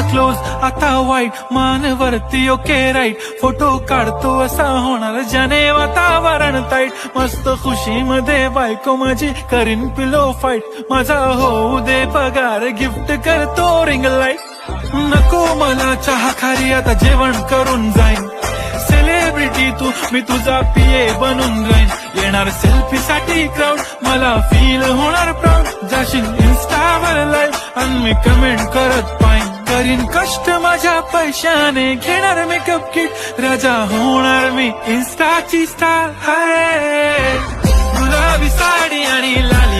close आता वाईट मान वरती ओके राईट फोटो काढतो असा होणार ज्याने वातावरण ताईट मस्त खुशी मध्ये बायको माझी करीन पिलो फाईट माझा होऊ दे पगार गिफ्ट करतो रिंग लाईट नको मला चहा खारी आता जेवण करून जाईन सेलिब्रिटी तू मी तुझा पिये बनून राहीन येणार सेल्फी साठी क्राऊड मला फील होणार प्राऊड जाशील इन्स्टावर लाईव्ह आणि मी कमेंट करत पाहिन करीन कष्ट माझ्या पैशाने घेणार मेकअप किट राजा होणार मी इन्स्टाची स्टार हाय गुलाबी साडी आणि लाल